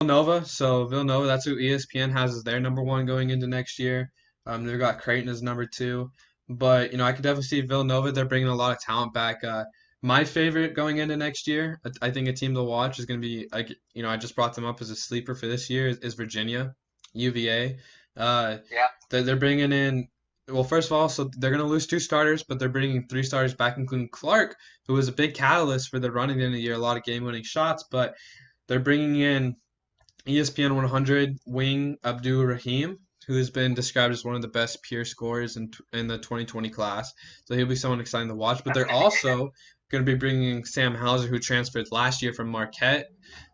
Villanova. So Villanova, that's who ESPN has as their number one going into next year. They've got Creighton as number two, but I could definitely see Villanova. They're bringing a lot of talent back. My favorite going into next year, I think a team to watch is going to be like I just brought them up as a sleeper for this year is Virginia, UVA. Uh, Yeah. they're bringing in. Well, first of all, so they're going to lose two starters, but they're bringing three starters back, including Clark, who was a big catalyst for the run at the end of the year, a lot of game-winning shots. But they're bringing in ESPN 100 wing Abdul Rahim, who has been described as one of the best pure scorers in the 2020 class. So he'll be someone exciting to watch. But That's they're good to hear. also going to be bringing Sam Hauser, who transferred last year from Marquette,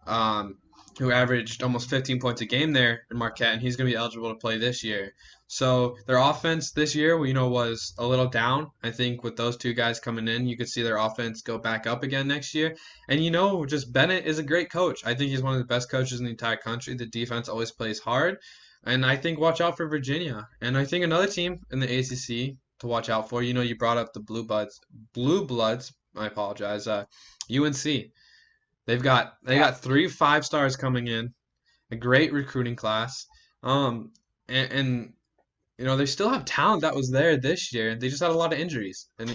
um, who averaged almost 15 points a game there in Marquette, and he's going to be eligible to play this year. So their offense this year, was a little down. I think with those two guys coming in, you could see their offense go back up again next year. And just Bennett is a great coach. I think he's one of the best coaches in the entire country. The defense always plays hard. And I think watch out for Virginia. And I think another team in the ACC to watch out for. You brought up the Blue Bloods. I apologize. UNC. They got three 5 stars coming in, a great recruiting class. And they still have talent that was there this year. They just had a lot of injuries. And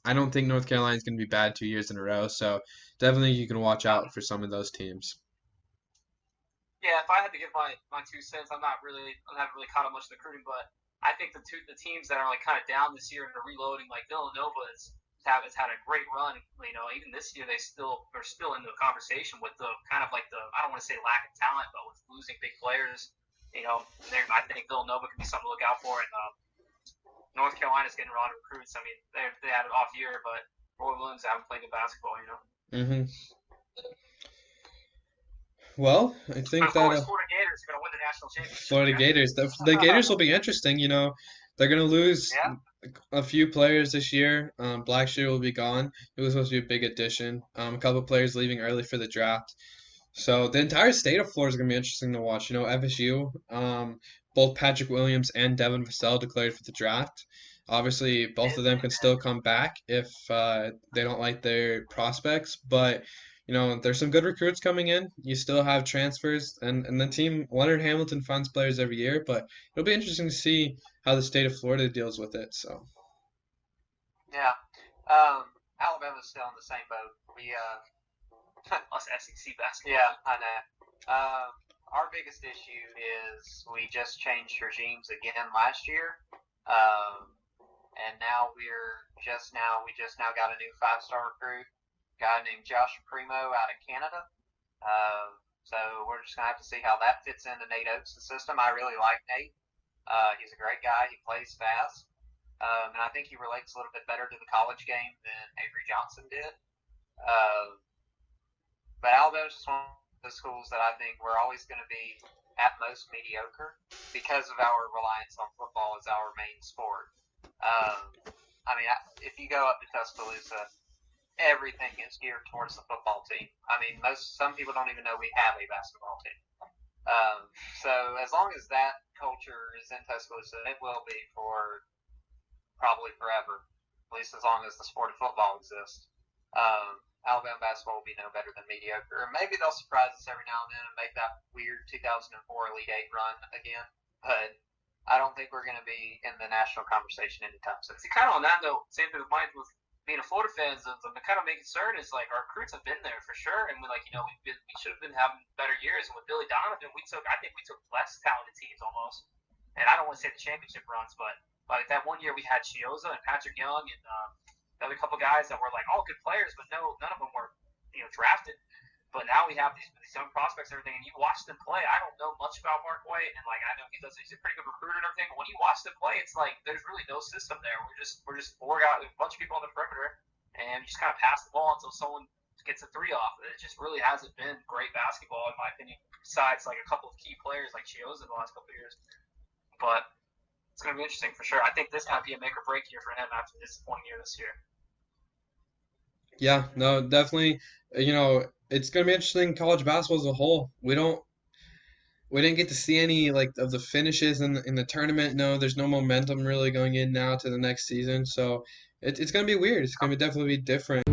I don't think North Carolina's going to be bad 2 years in a row. So definitely you can watch out for some of those teams. Yeah, if I had to give my 2 cents, I haven't really caught up much of the recruiting, but I think the teams that are like kind of down this year and are reloading, like Villanova has had a great run. Even this year they're still in the conversation with the kind of like the, I don't want to say lack of talent, but with losing big players. I think Villanova could be something to look out for, and North Carolina's getting a lot of recruits. I mean, they had an off year, but Roy Williams haven't played good basketball. hmm Well, I But think of that course, Florida Gators are going to win the national championship Florida again. Gators, the Gators will be interesting. They're going to lose Yeah. a few players this year. Blackshear will be gone. It was supposed to be a big addition. A couple players leaving early for the draft. So the entire state of Florida is going to be interesting to watch. FSU, both Patrick Williams and Devin Vassell declared for the draft. Obviously, both of them can still come back if they don't like their prospects. But, there's some good recruits coming in. You still have transfers. And the team, Leonard Hamilton funds players every year. But it'll be interesting to see how the state of Florida deals with it. So. Yeah. Alabama's still in the same boat. We us SEC basketball. Yeah, I know. Our biggest issue is we just changed regimes again last year, and now we just now got a new 5-star recruit, a guy named Josh Primo out of Canada. So we're just gonna have to see how that fits into Nate Oates' system. I really like Nate. He's a great guy. He plays fast. And I think he relates a little bit better to the college game than Avery Johnson did. But Alabama's just one of the schools that I think we're always going to be at most mediocre because of our reliance on football as our main sport. If you go up to Tuscaloosa, everything is geared towards the football team. Some people don't even know we have a basketball team. So as long as that culture is in Tuscaloosa, it will be for probably forever, at least as long as the sport of football exists. Alabama basketball will be no better than mediocre. Maybe they'll surprise us every now and then and make that weird 2004 Elite Eight run again. But I don't think we're going to be in the national conversation anytime soon. See, kind of on that note, same thing with mine with being a Florida fan. The kind of main concern is like our recruits have been there for sure, and we should have been having better years. And with Billy Donovan, I think we took less talented teams almost. And I don't want to say the championship runs, but like that one year we had Chioza and Patrick Young and the other couple guys that were like all good players, but none of them were drafted. But now we have these young prospects and everything, and you watch them play. I don't know much about Mark White, and like I know he's a pretty good recruiter and everything. But when you watch them play, it's like there's really no system there. We're just 4 guys, a bunch of people on the perimeter, and we just kind of pass the ball until someone gets a 3 off. It just really hasn't been great basketball in my opinion. Besides like a couple of key players like Chioza in the last couple of years, but it's going to be interesting for sure. I think this might be a make or break year for him after this disappointing year this year. Yeah, no, definitely. It's gonna be interesting college basketball as a whole. We didn't get to see any like of the finishes in the tournament. No, there's no momentum really going in now to the next season. So it's gonna be weird. It's gonna definitely be different.